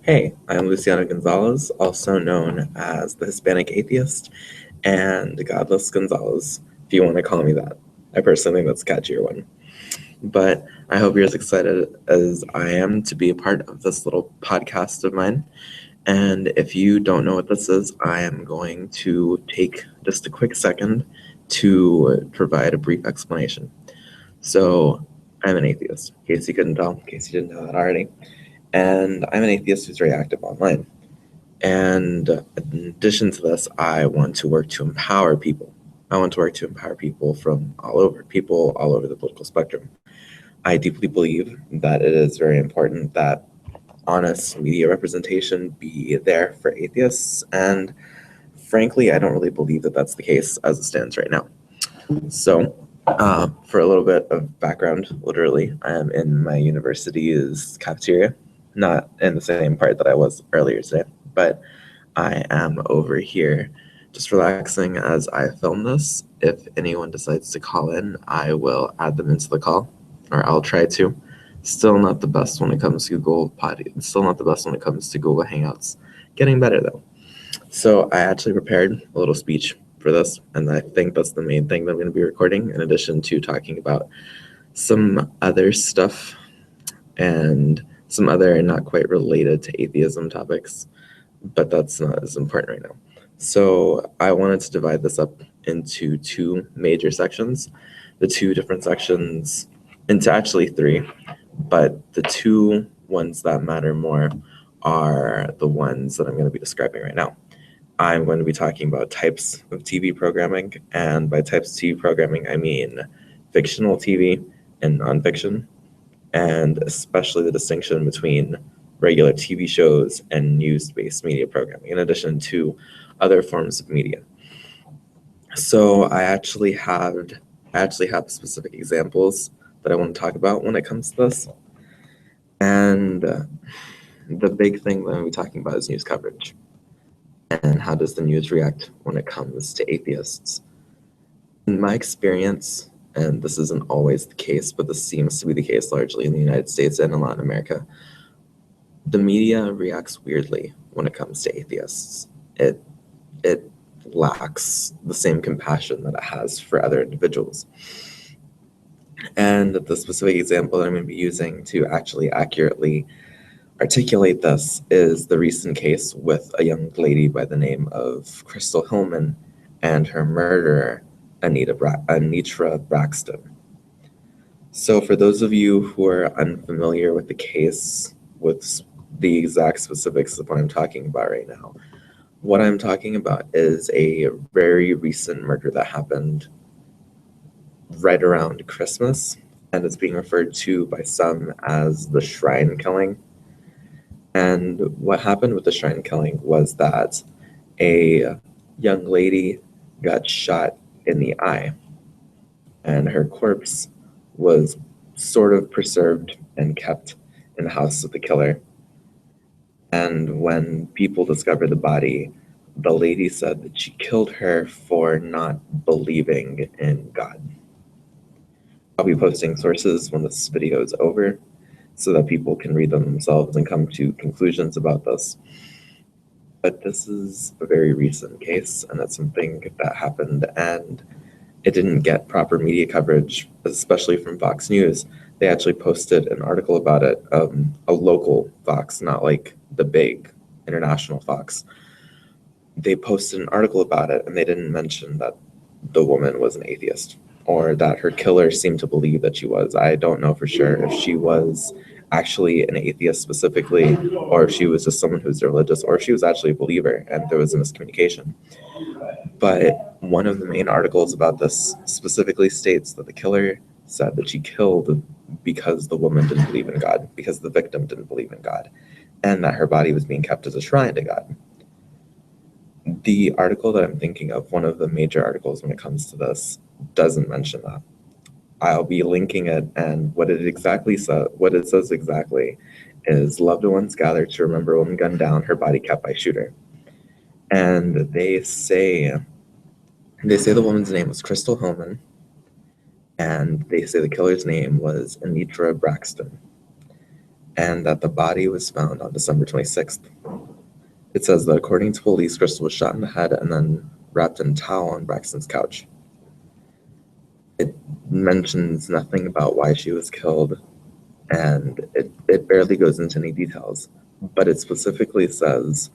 Hey, I'm Luciano Gonzalez, also known as the Hispanic Atheist and Godless Gonzalez, if you want to call me that. I personally think that's a catchier one. But I hope you're as excited as I am to be a part of this little podcast of mine. And if you don't know what this is, I am going to take just a quick second to provide a brief explanation. So, I'm an atheist, in case you couldn't tell, in case you didn't know that already. And I'm an atheist who's very active online. And in addition to this, I want to work to empower people. I want to work to empower people from people all over the political spectrum. I deeply believe that it is very important that honest media representation be there for atheists. And frankly, I don't really believe that that's the case as it stands right now. So, for a little bit of background, literally, I am in my university's cafeteria, not in the same part that I was earlier today, but I am over here just relaxing as I film this. If anyone decides to call in, I will add them into the call, or I'll try to. Still not the best when it comes to Google Still not the best when it comes to Google Hangouts. Getting better though. So I actually prepared a little speech for this, and I think that's the main thing that I'm going to be recording, in addition to talking about some other stuff and some other not quite related to atheism topics, but that's not as important right now. So I wanted to divide this up into two major sections, the two different sections into actually three, but the two ones that matter more are the ones that I'm going to be describing right now. I'm going to be talking about types of TV programming, and by types of TV programming, I mean fictional TV and nonfiction, and especially the distinction between regular TV shows and news-based media programming, in addition to other forms of media. So I actually have specific examples that I want to talk about when it comes to this, and the big thing that I'm going to be talking about is news coverage. And how does the news react when it comes to atheists? In my experience, and this isn't always the case, but this seems to be the case largely in the United States and in Latin America, the media reacts weirdly when it comes to atheists. It lacks the same compassion that it has for other individuals. And the specific example that I'm going to be using to actually accurately articulate this is the recent case with a young lady by the name of Crystal Hillman and her murderer, Anitra Braxton. So for those of you who are unfamiliar with the case, with the exact specifics of what I'm talking about right now, what I'm talking about is a very recent murder that happened right around Christmas, and it's being referred to by some as the shrine killing. And what happened with the shrine killing was that a young lady got shot in the eye, and her corpse was sort of preserved and kept in the house of the killer. And when people discovered the body, the lady said that she killed her for not believing in God. I'll be posting sources when this video is over so that people can read them themselves and come to conclusions about this. But this is a very recent case, and it's something that happened, and it didn't get proper media coverage, especially from Fox News. They actually posted an article about it, a local Fox, not like the big international Fox. They posted an article about it, and they didn't mention that the woman was an atheist, or that her killer seemed to believe that she was. I don't know for sure if she was actually an atheist specifically, or if she was just someone who's religious, or if she was actually a believer and there was a miscommunication. But one of the main articles about this specifically states that the killer said that she killed because the woman didn't believe in God, because the victim didn't believe in God, and that her body was being kept as a shrine to God. The article that I'm thinking of, one of the major articles when it comes to this, doesn't mention that. I'll be linking it, and what it says exactly is loved ones gathered to remember a woman gunned down, her body kept by shooter. And they say the woman's name was Crystal Hillman, and they say the killer's name was Anitra Braxton. and that the body was found on December 26th. It says that according to police, Crystal was shot in the head and then wrapped in a towel on Braxton's couch. It mentions nothing about why she was killed, and it barely goes into any details, but it specifically says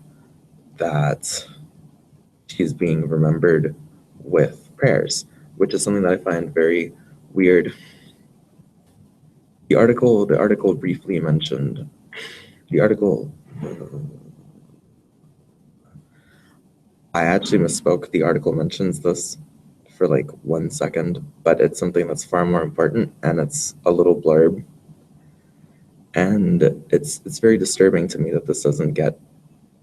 that she's being remembered with prayers, which is something that I find very weird. The article briefly mentioned the article. I actually misspoke. The article mentions this for like 1 second, but it's something that's far more important, and it's a little blurb. And it's very disturbing to me that this doesn't get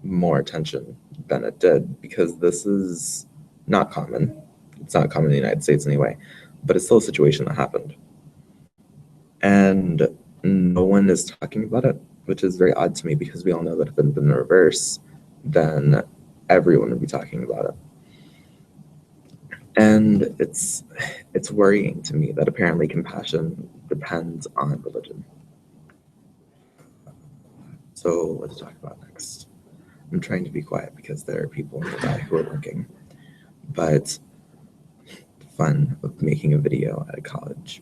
more attention than it did, because this is not common. It's not common in the United States anyway, but it's still a situation that happened. And no one is talking about it, which is very odd to me, because we all know that if it had been the reverse, then everyone would be talking about it. And it's worrying to me that apparently compassion depends on religion. So what to talk about next? I'm trying to be quiet because there are people nearby who are working. But the fun of making a video at a college.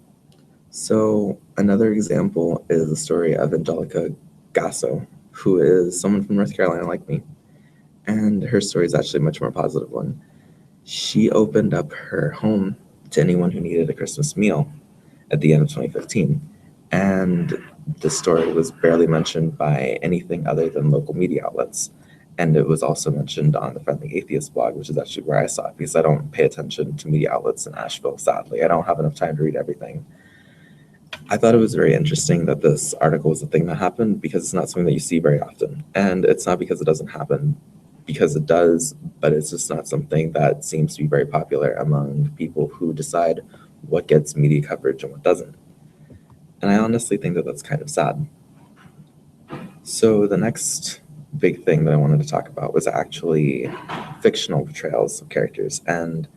So another example is the story of Angelica Gasso, who is someone from North Carolina like me. And her story is actually a much more positive one. She opened up her home to anyone who needed a Christmas meal at the end of 2015. And the story was barely mentioned by anything other than local media outlets. And it was also mentioned on the Friendly Atheist blog, which is actually where I saw it, because I don't pay attention to media outlets in Asheville, sadly. I don't have enough time to read everything. I thought it was very interesting that this article was a thing that happened, because it's not something that you see very often. And it's not because it doesn't happen, because it does, but it's just not something that seems to be very popular among people who decide what gets media coverage and what doesn't. And I honestly think that that's kind of sad. So the next big thing that I wanted to talk about was actually fictional portrayals of characters. And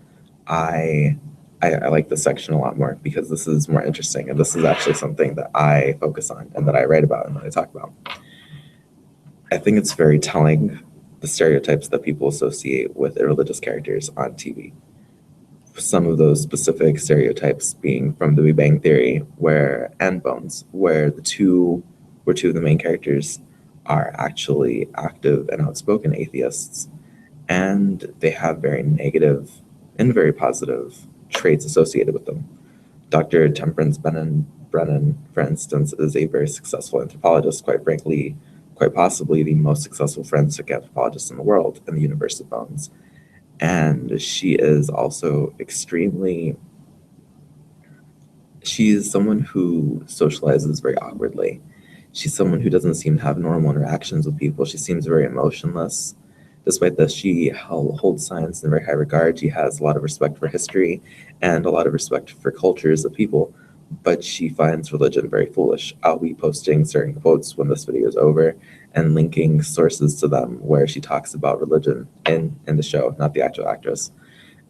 I like this section a lot more, because this is more interesting, and this is actually something that I focus on and that I write about and that I talk about. I think it's very telling, the stereotypes that people associate with irreligious characters on TV. Some of those specific stereotypes being from The Big Bang Theory, and Bones, where two of the main characters are actually active and outspoken atheists, and they have very negative and very positive traits associated with them. Dr. Temperance Brennan, for instance, is a very successful anthropologist, quite possibly the most successful forensic anthropologist in the world, in the universe of Bones. And she is also she's someone who socializes very awkwardly. She's someone who doesn't seem to have normal interactions with people. She seems very emotionless. Despite this, she holds science in very high regard. She has a lot of respect for history and a lot of respect for cultures of people, but she finds religion very foolish. I'll be posting certain quotes when this video is over and linking sources to them where she talks about religion in the show, not the actual actress.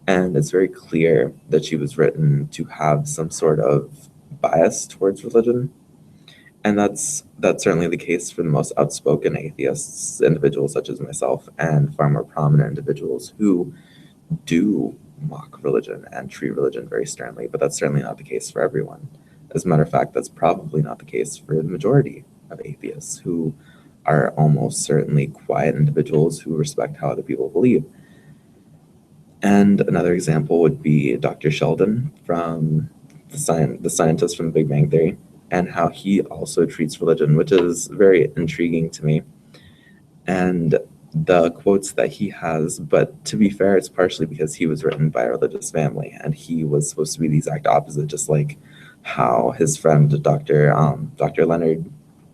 And it's very clear that she was written to have some sort of bias towards religion. And that's certainly the case for the most outspoken atheists, individuals such as myself, and far more prominent individuals who do mock religion and treat religion very sternly. But that's certainly not the case for everyone. As a matter of fact, that's probably not the case for the majority of atheists, who are almost certainly quiet individuals who respect how other people believe. And another example would be Dr. Sheldon, from the scientist from the Big Bang Theory, and how he also treats religion, which is very intriguing to me. And the quotes that he has, but to be fair, it's partially because he was written by a religious family, and he was supposed to be the exact opposite, just like how his friend, Dr. Leonard,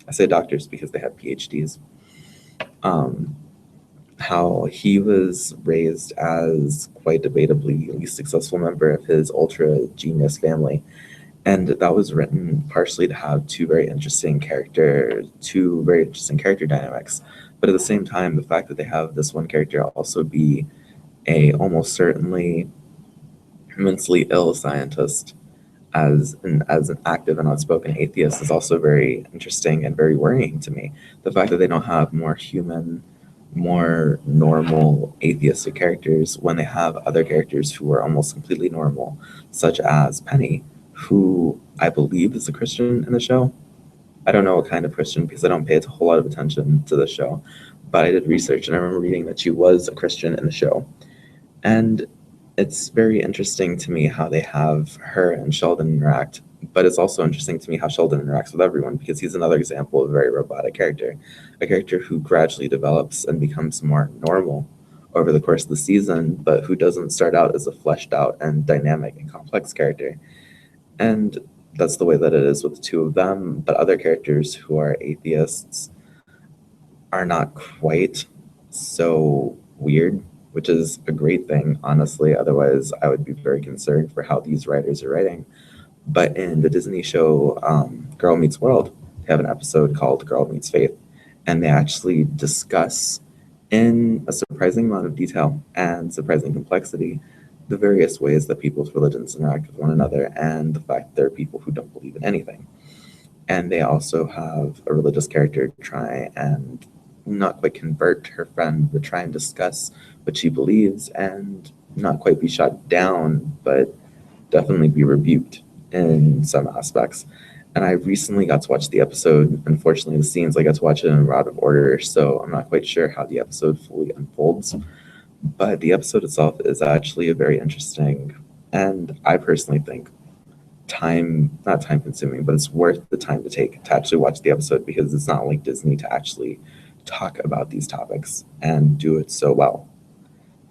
I say doctors because they have PhDs, how he was raised as quite debatably the least successful member of his ultra genius family. And that was written partially to have two very interesting character dynamics. But at the same time, the fact that they have this one character also be a almost certainly mentally ill scientist, as an active and outspoken atheist is also very interesting and very worrying to me. The fact that they don't have more human, more normal atheistic characters when they have other characters who are almost completely normal, such as Penny, who I believe is a Christian in the show. I don't know what kind of Christian because I don't pay a whole lot of attention to the show, but I did research and I remember reading that she was a Christian in the show. And it's very interesting to me how they have her and Sheldon interact, but it's also interesting to me how Sheldon interacts with everyone because he's another example of a very robotic character, a character who gradually develops and becomes more normal over the course of the season, but who doesn't start out as a fleshed out and dynamic and complex character. And that's the way that it is with the two of them, but other characters who are atheists are not quite so weird, which is a great thing, honestly. Otherwise, I would be very concerned for how these writers are writing. But in the Disney show Girl Meets World, they have an episode called Girl Meets Faith, and they actually discuss in a surprising amount of detail and surprising complexity the various ways that people's religions interact with one another and the fact that there are people who don't believe in anything. And they also have a religious character try and not quite convert her friend, but try and discuss what she believes and not quite be shot down, but definitely be rebuked in some aspects. And I recently got to watch the episode. Unfortunately, the scenes I got to watch it in out of order, so I'm not quite sure how the episode fully unfolds. But the episode itself is actually a very interesting, and I personally think not time consuming, but it's worth the time to take to actually watch the episode because it's not like Disney to actually talk about these topics and do it so well.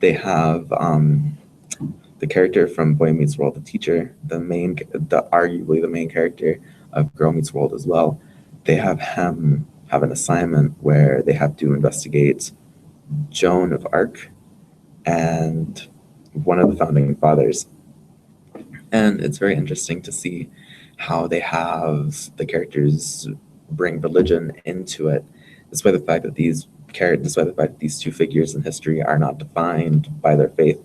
They have the character from Boy Meets World, the teacher, arguably the main character of Girl Meets World as well. They have him have an assignment where they have to investigate Joan of Arc and one of the founding fathers. And it's very interesting to see how they have the characters bring religion into it, despite the fact that these two figures in history are not defined by their faith,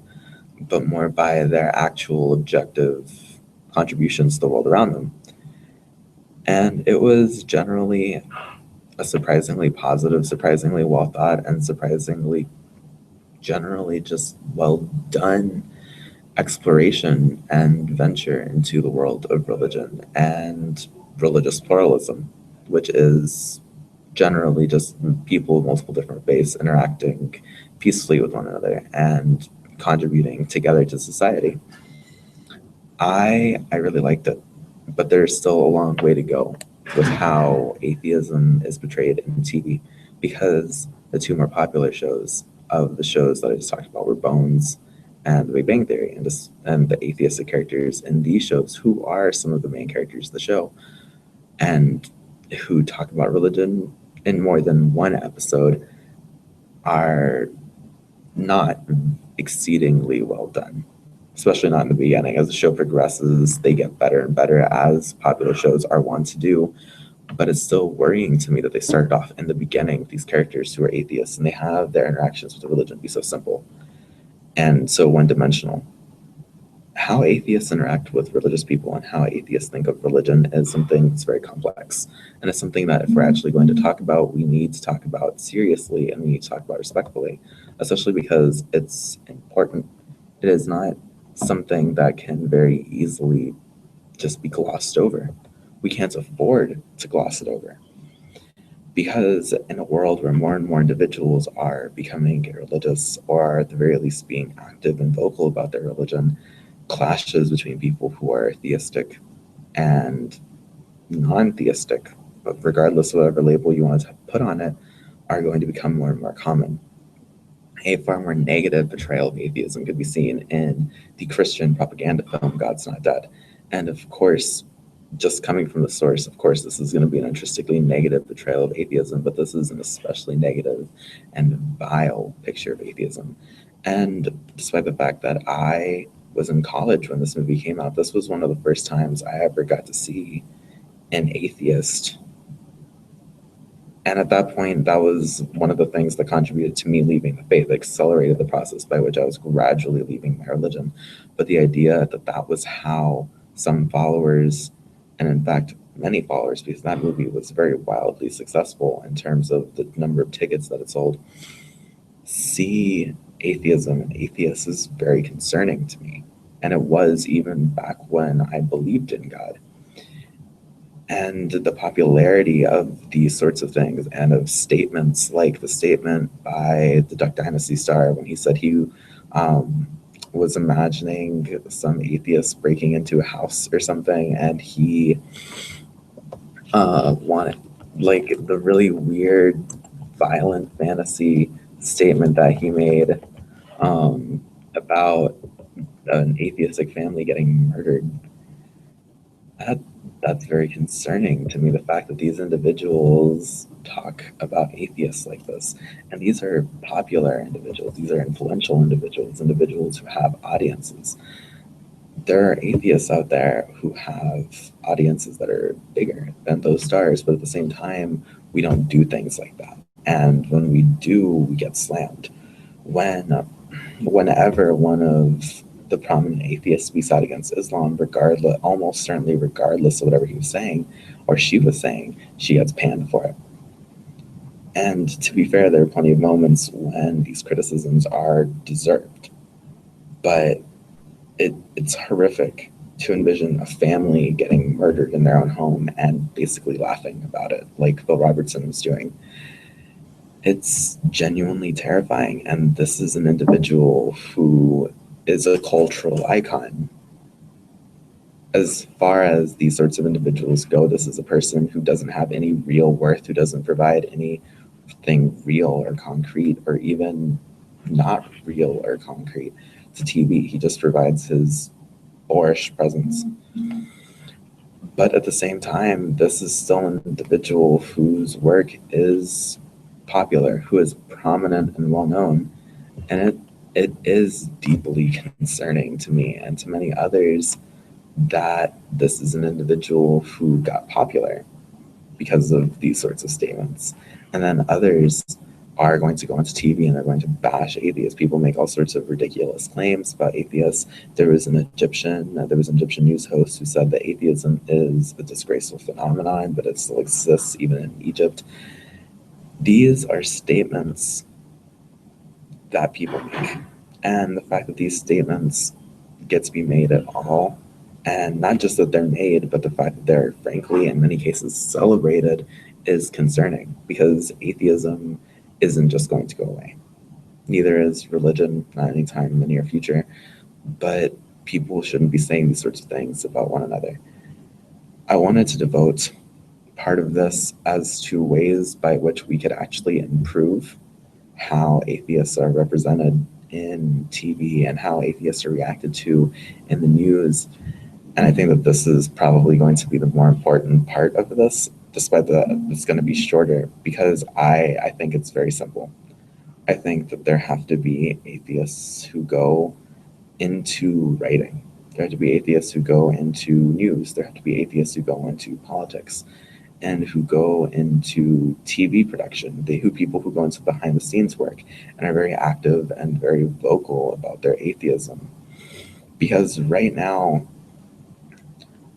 but more by their actual objective contributions to the world around them. And it was generally a surprisingly positive, surprisingly well thought, and surprisingly generally just well done exploration and venture into the world of religion and religious pluralism, which is generally just people of multiple different faiths interacting peacefully with one another and contributing together to society. I really liked it, but there's still a long way to go with how atheism is portrayed in TV because the two more popular shows of the shows that I just talked about were Bones and The Big Bang Theory, and the atheistic characters in these shows, who are some of the main characters of the show, and who talk about religion in more than one episode, are not exceedingly well done, especially not in the beginning. As the show progresses, they get better and better, as popular shows are wont to do. But it's still worrying to me that they started off in the beginning with these characters who are atheists and they have their interactions with the religion be so simple and so one-dimensional. How atheists interact with religious people and how atheists think of religion is something that's very complex. And it's something that if we're actually going to talk about, we need to talk about seriously and we need to talk about respectfully, especially because it's important. It is not something that can very easily just be glossed over. We can't afford to gloss it over. Because in a world where more and more individuals are becoming religious or at the very least being active and vocal about their religion, clashes between people who are theistic and non-theistic, but regardless of whatever label you want to put on it, are going to become more and more common. A far more negative portrayal of atheism could be seen in the Christian propaganda film God's Not Dead. And of course, just coming from the source, of course, this is going to be an interestingly negative portrayal of atheism, but this is an especially negative and vile picture of atheism. And despite the fact that I was in college when this movie came out, this was one of the first times I ever got to see an atheist. And at that point, that was one of the things that contributed to me leaving the faith, accelerated the process by which I was gradually leaving my religion. But the idea that that was how some followers, and in fact, many followers, because that movie was very wildly successful in terms of the number of tickets that it sold, see atheism and atheists is very concerning to me. And it was even back when I believed in God. And the popularity of these sorts of things and of statements like the statement by the Duck Dynasty star when he said he um, was imagining some atheist breaking into a house or something, and he wanted, like, the really weird, violent fantasy statement that he made about an atheistic family getting murdered. That that's very concerning to me. The fact that these individuals talk about atheists like this, and these are popular individuals, these are influential individuals, individuals who have audiences. There are atheists out there who have audiences that are bigger than those stars, but at the same time, we don't do things like that. And when we do, we get slammed. When whenever one of the prominent atheists speaks out against Islam, regardless, almost certainly regardless of whatever he was saying or she was saying, she gets panned for it. And to be fair, there are plenty of moments when these criticisms are deserved, but it's horrific to envision a family getting murdered in their own home and basically laughing about it, like Phil Robertson was doing. It's genuinely terrifying. And this is an individual who is a cultural icon. As far as these sorts of individuals go, this is a person who doesn't have any real worth, who doesn't provide anything real or concrete or even not real or concrete to TV. He just provides his boorish presence. But at the same time, this is still an individual whose work is popular, who is prominent and well known, and it is deeply concerning to me and to many others that this is an individual who got popular because of these sorts of statements. And then others are going to go onto TV and they're going to bash atheists. People make all sorts of ridiculous claims about atheists. There was an Egyptian news host who said that atheism is a disgraceful phenomenon, but it still exists even in Egypt. These are statements that people make. And the fact that these statements get to be made at all, and not just that they're made, but the fact that they're frankly, in many cases, celebrated, is concerning, because atheism isn't just going to go away. Neither is religion, not anytime in the near future, but people shouldn't be saying these sorts of things about one another. I wanted to devote part of this as to ways by which we could actually improve how atheists are represented in TV and how atheists are reacted to in the news. And I think that this is probably going to be the more important part of this, despite that it's going to be shorter, because I think it's very simple. I think that there have to be atheists who go into writing. There have to be atheists who go into news. There have to be atheists who go into politics and who go into TV production. People who go into behind the scenes work and are very active and very vocal about their atheism. Because right now,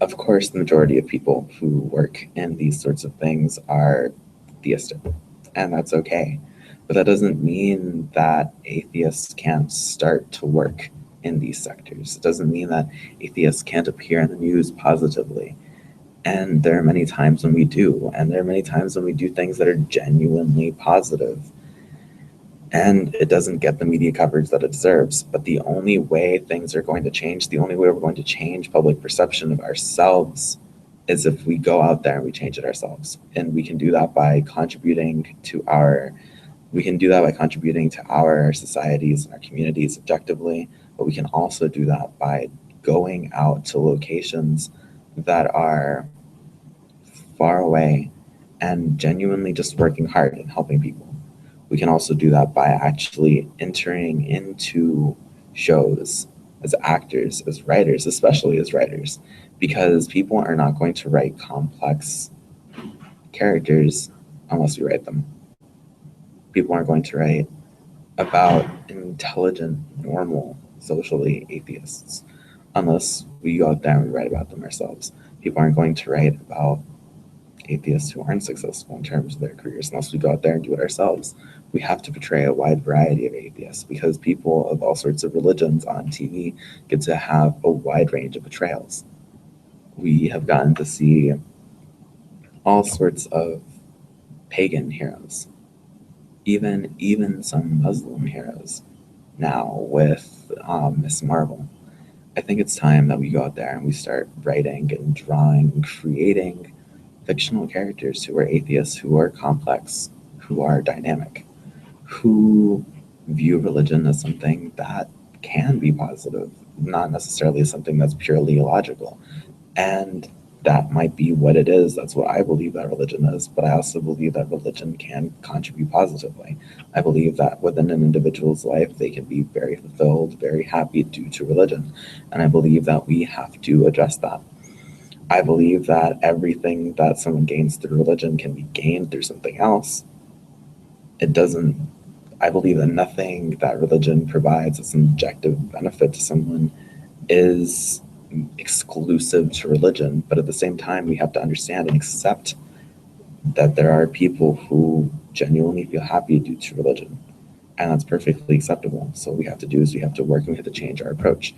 of course, the majority of people who work in these sorts of things are theistic, and that's okay. But that doesn't mean that atheists can't start to work in these sectors. It doesn't mean that atheists can't appear in the news positively. And there are many times when we do, and there are many times when we do things that are genuinely positive. And it doesn't get the media coverage that it deserves. But the only way things are going to change, the only way we're going to change public perception of ourselves, is if we go out there and we change it ourselves. And we can do that by contributing to our societies and our communities objectively, but we can also do that by going out to locations that are far away and genuinely just working hard and helping people. We can also do that by actually entering into shows as actors, as writers, especially as writers, because people are not going to write complex characters unless we write them. People aren't going to write about intelligent, normal, socially atheists. unless we go out there and we write about them ourselves. People aren't going to write about atheists who aren't successful in terms of their careers unless we go out there and do it ourselves. We have to portray a wide variety of atheists because people of all sorts of religions on TV get to have a wide range of portrayals. We have gotten to see all sorts of pagan heroes, even some Muslim heroes now with Miss Marvel. I think it's time that we go out there and we start writing and drawing and creating fictional characters who are atheists, who are complex, who are dynamic, who view religion as something that can be positive, not necessarily as something that's purely illogical. And that might be what it is. That's what I believe that religion is. But I also believe that religion can contribute positively. I believe that within an individual's life, they can be very fulfilled, very happy due to religion. And I believe that we have to address that. I believe that everything that someone gains through religion can be gained through something else. It doesn't, I believe that nothing that religion provides as an objective benefit to someone is exclusive to religion, but at the same time, we have to understand and accept that there are people who genuinely feel happy due to religion, and that's perfectly acceptable. So what we have to do is we have to work and we have to change our approach.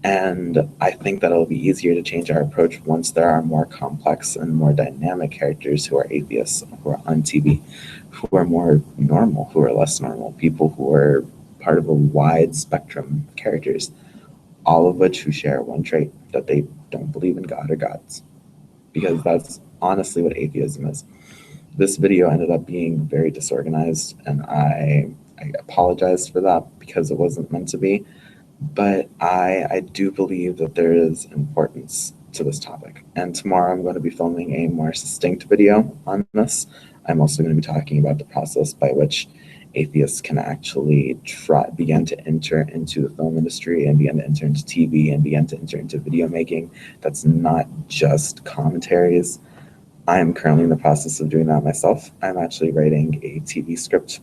And I think that it'll be easier to change our approach once there are more complex and more dynamic characters who are atheists, who are on TV, who are more normal, who are less normal, people who are part of a wide spectrum of characters, all of which who share one trait, that they don't believe in God or gods. Because that's honestly what atheism is. This video ended up being very disorganized, and I apologize for that because it wasn't meant to be. But I do believe that there is importance to this topic. And tomorrow I'm going to be filming a more succinct video on this. I'm also going to be talking about the process by which atheists can actually begin to enter into the film industry and begin to enter into TV and begin to enter into video making. That's not just commentaries. I am currently in the process of doing that myself. I'm actually writing a TV script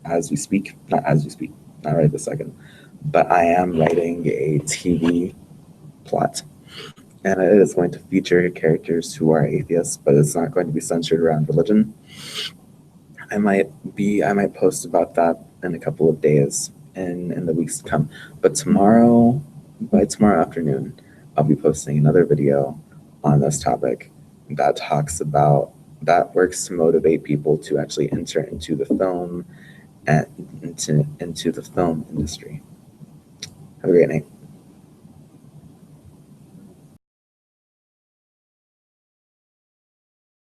as we speak, not right this second, but I am writing a TV plot, and it is going to feature characters who are atheists, but it's not going to be centered around religion. I might post about that in a couple of days in the weeks to come. But by tomorrow afternoon, I'll be posting another video on this topic that works to motivate people to actually enter into the film and into the film industry. Have a great night.